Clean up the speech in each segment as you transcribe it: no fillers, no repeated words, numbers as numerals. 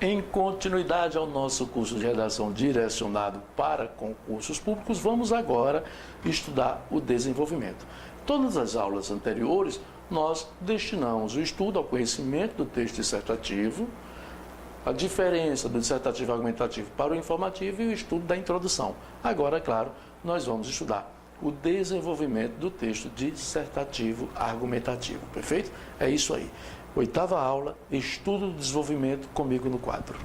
Em continuidade ao nosso curso de redação direcionado para concursos públicos, vamos agora estudar o desenvolvimento. Todas as aulas anteriores, nós destinamos o estudo ao conhecimento do texto dissertativo, a diferença do dissertativo argumentativo para o informativo e o estudo da introdução. Agora, é claro, nós vamos estudar o desenvolvimento do texto dissertativo argumentativo, perfeito? É isso aí. Oitava aula, estudo do desenvolvimento, comigo no quadro.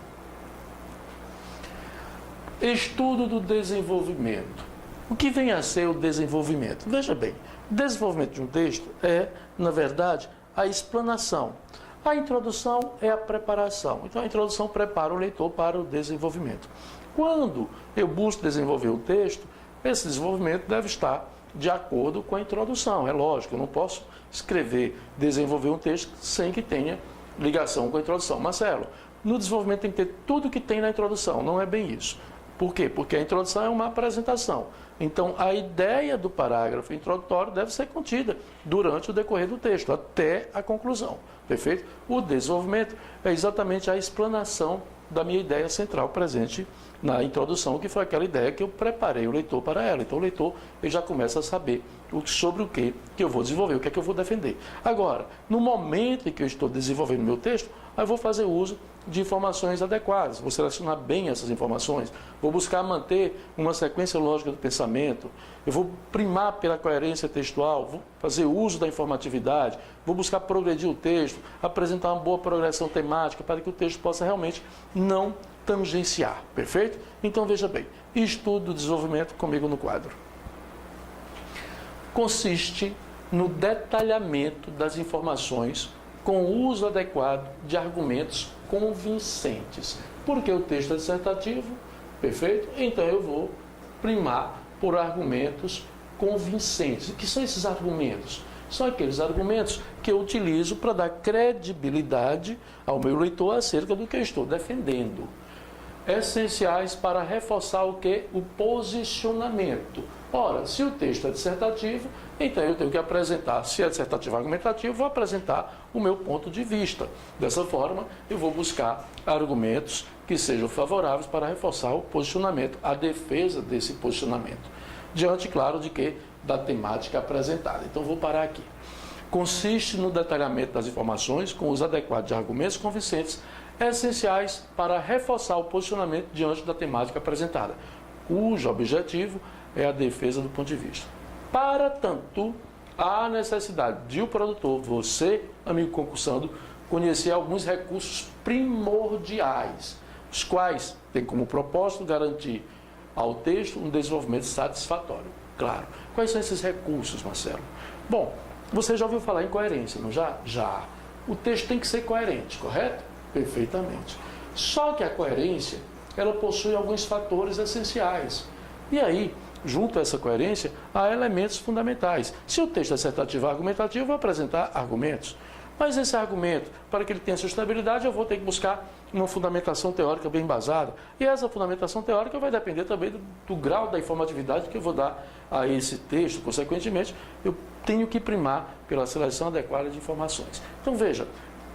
Estudo do desenvolvimento. O que vem a ser o desenvolvimento? Veja bem, o desenvolvimento de um texto é, na verdade, a explanação. A introdução é a preparação. Então, a introdução prepara o leitor para o desenvolvimento. Quando eu busco desenvolver o texto, esse desenvolvimento deve estar de acordo com a introdução. É lógico, eu não posso escrever, desenvolver um texto sem que tenha ligação com a introdução. Marcelo, no desenvolvimento tem que ter tudo que tem na introdução. Não é bem isso. Por quê? Porque a introdução é uma apresentação. Então, a ideia do parágrafo introdutório deve ser contida durante o decorrer do texto, até a conclusão. Perfeito? O desenvolvimento é exatamente a explanação da minha ideia central presente na introdução, que foi aquela ideia que eu preparei o leitor para ela. Então, o leitor ele já começa a saber sobre o que eu vou desenvolver, o que é que eu vou defender. Agora, no momento em que eu estou desenvolvendo o meu texto, eu vou fazer uso de informações adequadas, vou selecionar bem essas informações, vou buscar manter uma sequência lógica do pensamento, eu vou primar pela coerência textual, vou fazer uso da informatividade, vou buscar progredir o texto, apresentar uma boa progressão temática para que o texto possa realmente não tangenciar, perfeito? Então veja bem, estudo do desenvolvimento comigo no quadro. Consiste no detalhamento das informações com o uso adequado de argumentos convincentes. Porque o texto é dissertativo, perfeito? Então eu vou primar por argumentos convincentes. O que são esses argumentos? São aqueles argumentos que eu utilizo para dar credibilidade ao meu leitor acerca do que eu estou defendendo. Essenciais para reforçar o que? O posicionamento. Ora, se o texto é dissertativo, então eu tenho que apresentar, se é dissertativo argumentativo, vou apresentar o meu ponto de vista. Dessa forma, eu vou buscar argumentos que sejam favoráveis para reforçar o posicionamento, a defesa desse posicionamento. Diante, claro, de que? Da temática apresentada. Então, vou parar aqui. Consiste no detalhamento das informações com os adequados de argumentos convincentes essenciais para reforçar o posicionamento diante da temática apresentada, cujo objetivo é a defesa do ponto de vista. Para tanto, há necessidade de o produtor, você, amigo concursando, conhecer alguns recursos primordiais, os quais têm como propósito garantir ao texto um desenvolvimento satisfatório. Claro. Quais são esses recursos, Marcelo? Bom, você já ouviu falar em coerência, não já? Já. O texto tem que ser coerente, correto? Perfeitamente. Só que a coerência, ela possui alguns fatores essenciais. E aí, junto a essa coerência, há elementos fundamentais. Se o texto é dissertativo argumentativo, eu vou apresentar argumentos. Mas esse argumento, para que ele tenha sustentabilidade, eu vou ter que buscar uma fundamentação teórica bem embasada. E essa fundamentação teórica vai depender também do grau da informatividade que eu vou dar a esse texto. Consequentemente, eu tenho que primar pela seleção adequada de informações. Então, veja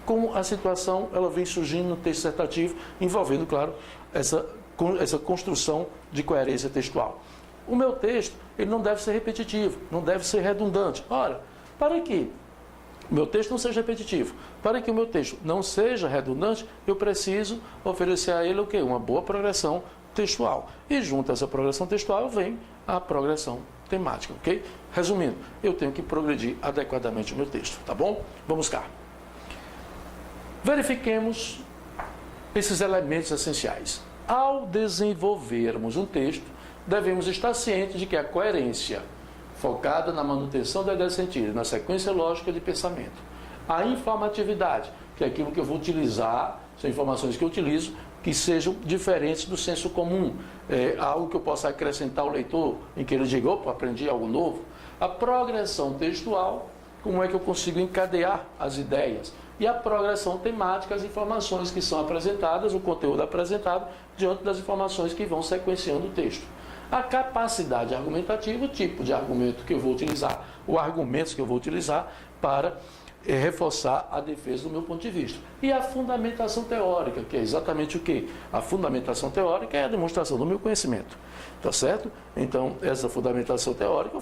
como a situação ela vem surgindo no texto dissertativo, envolvendo, claro, essa construção de coerência textual. O meu texto ele não deve ser repetitivo, não deve ser redundante. Ora, para que o meu texto não seja repetitivo, para que o meu texto não seja redundante, eu preciso oferecer a ele o quê? Uma boa progressão textual. E junto a essa progressão textual vem a progressão temática, ok? Resumindo, eu tenho que progredir adequadamente o meu texto, tá bom? Vamos cá. Verifiquemos esses elementos essenciais. Ao desenvolvermos um texto, devemos estar cientes de que a coerência, focada na manutenção da ideia sentida, na sequência lógica de pensamento. A informatividade, que é aquilo que eu vou utilizar, são informações que eu utilizo, que sejam diferentes do senso comum. Algo que eu possa acrescentar ao leitor, em que ele diga, opa, aprendi algo novo. A progressão textual, como é que eu consigo encadear as ideias. E a progressão temática, as informações que são apresentadas, o conteúdo apresentado, diante das informações que vão sequenciando o texto. A capacidade argumentativa, o tipo de argumento que eu vou utilizar, ou argumentos que eu vou utilizar para reforçar a defesa do meu ponto de vista. E a fundamentação teórica, que é exatamente o quê? A fundamentação teórica é a demonstração do meu conhecimento, tá certo? Então, essa fundamentação teórica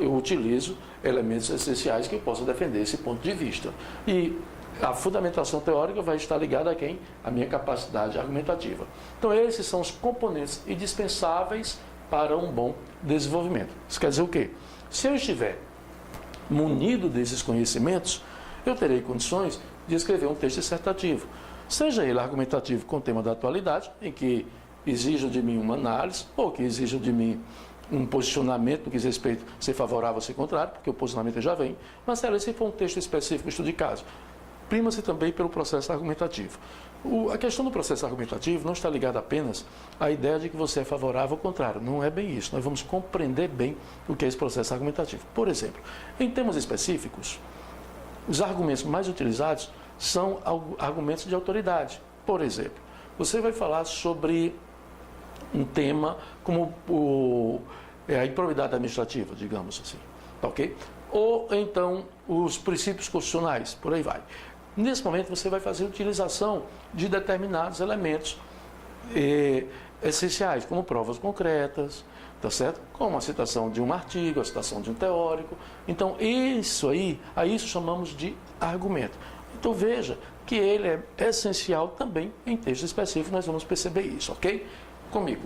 eu utilizo elementos essenciais que eu possa defender esse ponto de vista. E a fundamentação teórica vai estar ligada a quem? A minha capacidade argumentativa. Então, esses são os componentes indispensáveis para um bom desenvolvimento. Isso quer dizer o quê? Se eu estiver munido desses conhecimentos, eu terei condições de escrever um texto dissertativo, seja ele argumentativo com o tema da atualidade, em que exijam de mim uma análise, ou que exijam de mim um posicionamento no que diz respeito a ser favorável ou ser contrário, porque o posicionamento já vem, mas se for um texto específico, estudo de caso, prima-se também pelo processo argumentativo. A questão do processo argumentativo não está ligada apenas à ideia de que você é favorável ou contrário. Não é bem isso. Nós vamos compreender bem o que é esse processo argumentativo. Por exemplo, em temas específicos, os argumentos mais utilizados são argumentos de autoridade. Por exemplo, você vai falar sobre um tema como a improbidade administrativa, digamos assim. Ok? Ou então os princípios constitucionais, por aí vai. Nesse momento, você vai fazer utilização de determinados elementos essenciais, como provas concretas, tá certo? Como a citação de um artigo, a citação de um teórico. Então, isso aí, a isso chamamos de argumento. Então, veja que ele é essencial também em texto específico, nós vamos perceber isso, ok? Comigo.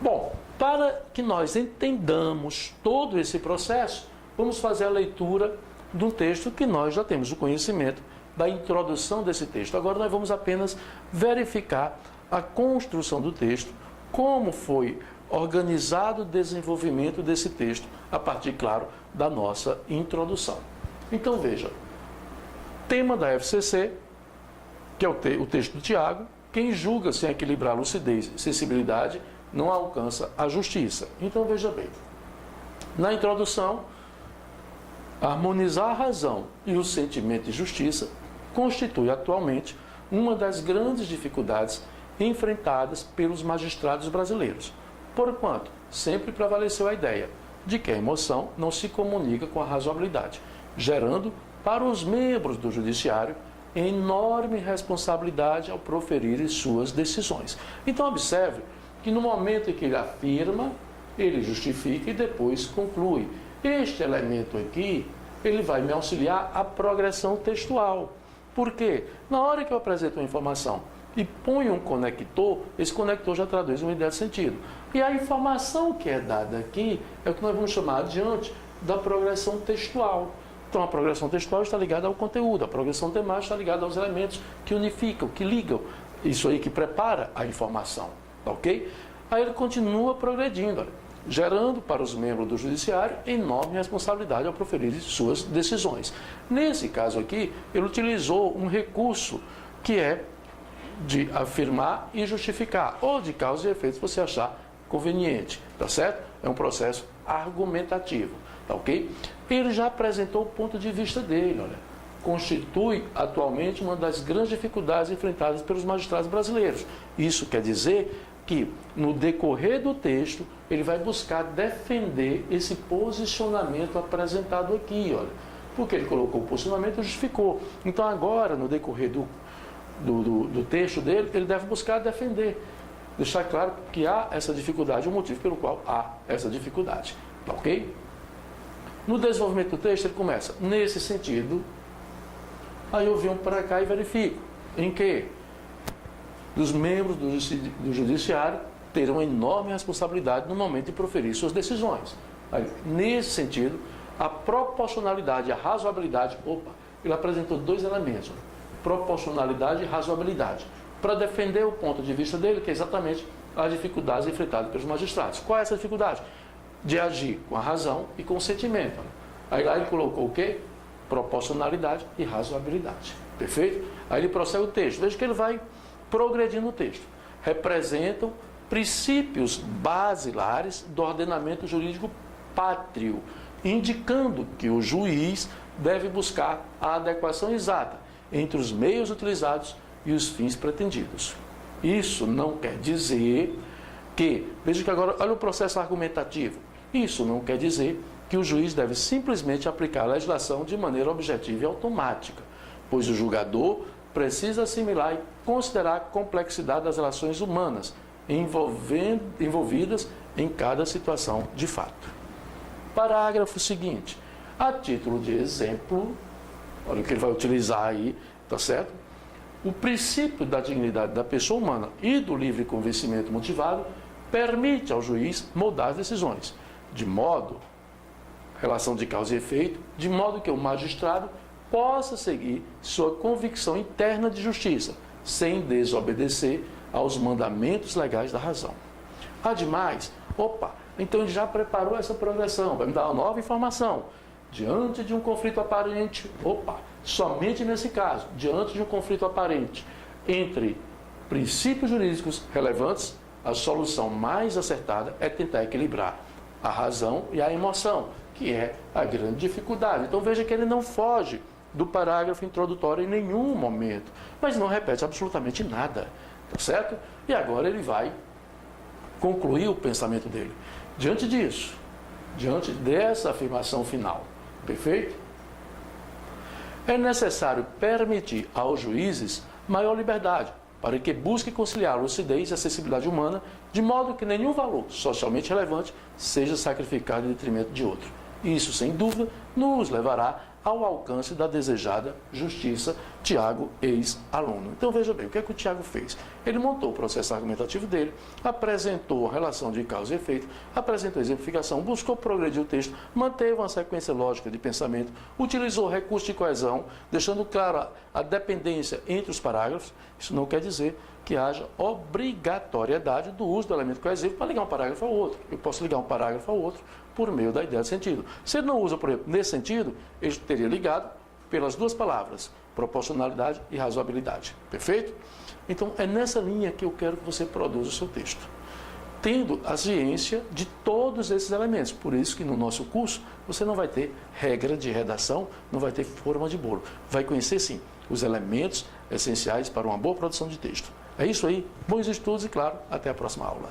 Bom, para que nós entendamos todo esse processo, vamos fazer a leitura de um texto que nós já temos o conhecimento da introdução desse texto. Agora nós vamos apenas verificar a construção do texto, como foi organizado o desenvolvimento desse texto, a partir, claro, da nossa introdução. Então veja, tema da FCC, que é o texto do Tiago, quem julga sem equilibrar lucidez e sensibilidade não alcança a justiça. Então veja bem, na introdução, harmonizar a razão e o sentimento de justiça constitui atualmente uma das grandes dificuldades enfrentadas pelos magistrados brasileiros, porquanto sempre prevaleceu a ideia de que a emoção não se comunica com a razoabilidade, gerando para os membros do judiciário enorme responsabilidade ao proferir suas decisões. Então observe que no momento em que ele afirma, ele justifica e depois conclui. Este elemento aqui, ele vai me auxiliar à progressão textual. Por quê? Na hora que eu apresento uma informação e ponho um conector, esse conector já traduz uma ideia de sentido. E a informação que é dada aqui é o que nós vamos chamar adiante da progressão textual. Então a progressão textual está ligada ao conteúdo, a progressão temática está ligada aos elementos que unificam, que ligam, isso aí que prepara a informação, ok? Aí ele continua progredindo, olha, gerando para os membros do judiciário enorme responsabilidade ao proferir suas decisões. Nesse caso aqui, ele utilizou um recurso que é de afirmar e justificar, ou de causa e efeito, se você achar conveniente, tá certo? É um processo argumentativo, tá ok? Ele já apresentou o ponto de vista dele, olha, constitui atualmente uma das grandes dificuldades enfrentadas pelos magistrados brasileiros. Isso quer dizer que, no decorrer do texto, ele vai buscar defender esse posicionamento apresentado aqui, olha. Porque ele colocou o posicionamento e justificou. Então, agora, no decorrer do texto dele, ele deve buscar defender. Deixar claro que há essa dificuldade, o motivo pelo qual há essa dificuldade. Tá ok? No desenvolvimento do texto, ele começa nesse sentido. Aí eu venho para cá e verifico em que os membros do judiciário terão enorme responsabilidade no momento de proferir suas decisões. Aí, nesse sentido, a proporcionalidade e a razoabilidade, ele apresentou dois elementos, proporcionalidade e razoabilidade, para defender o ponto de vista dele, que é exatamente as dificuldades enfrentadas pelos magistrados. Qual é essa dificuldade? De agir com a razão e com o sentimento. Aí lá ele colocou o quê? Proporcionalidade e razoabilidade. Perfeito? Aí ele prossegue o texto. Veja que ele vai progredindo o texto. Representam princípios basilares do ordenamento jurídico pátrio, indicando que o juiz deve buscar a adequação exata entre os meios utilizados e os fins pretendidos. Isso não quer dizer que, veja que agora, olha o processo argumentativo, isso não quer dizer que o juiz deve simplesmente aplicar a legislação de maneira objetiva e automática, pois o julgador precisa assimilar e considerar a complexidade das relações humanas envolvidas em cada situação de fato. Parágrafo seguinte. A título de exemplo, olha o que ele vai utilizar aí, tá certo? O princípio da dignidade da pessoa humana e do livre convencimento motivado permite ao juiz moldar as decisões, relação de causa e efeito, de modo que o magistrado possa seguir sua convicção interna de justiça, sem desobedecer aos mandamentos legais da razão. Ademais, então ele já preparou essa progressão, vai me dar uma nova informação. Diante de um conflito aparente, somente nesse caso, diante de um conflito aparente entre princípios jurídicos relevantes, a solução mais acertada é tentar equilibrar a razão e a emoção, que é a grande dificuldade. Então veja que ele não foge do parágrafo introdutório em nenhum momento, mas não repete absolutamente nada, tá certo? E agora ele vai concluir o pensamento dele. Diante disso, diante dessa afirmação final, perfeito? É necessário permitir aos juízes maior liberdade para que busquem conciliar lucidez e acessibilidade humana, de modo que nenhum valor socialmente relevante seja sacrificado em detrimento de outro. Isso, sem dúvida, nos levará ao alcance da desejada justiça. Tiago, ex-aluno. Então veja bem, o que é que o Tiago fez? Ele montou o processo argumentativo dele, apresentou a relação de causa e efeito, apresentou a exemplificação, buscou progredir o texto, manteve uma sequência lógica de pensamento, utilizou recurso de coesão, deixando clara a dependência entre os parágrafos. Isso não quer dizer que haja obrigatoriedade do uso do elemento coesivo para ligar um parágrafo ao outro. Eu posso ligar um parágrafo ao outro por meio da ideia de sentido. Se ele não usa, por exemplo, nesse sentido, ele teria ligado pelas duas palavras, proporcionalidade e razoabilidade. Perfeito? Então, é nessa linha que eu quero que você produza o seu texto, tendo a ciência de todos esses elementos. Por isso que no nosso curso você não vai ter regra de redação, não vai ter forma de bolo. Vai conhecer, sim, os elementos essenciais para uma boa produção de texto. É isso aí, bons estudos e, claro, até a próxima aula.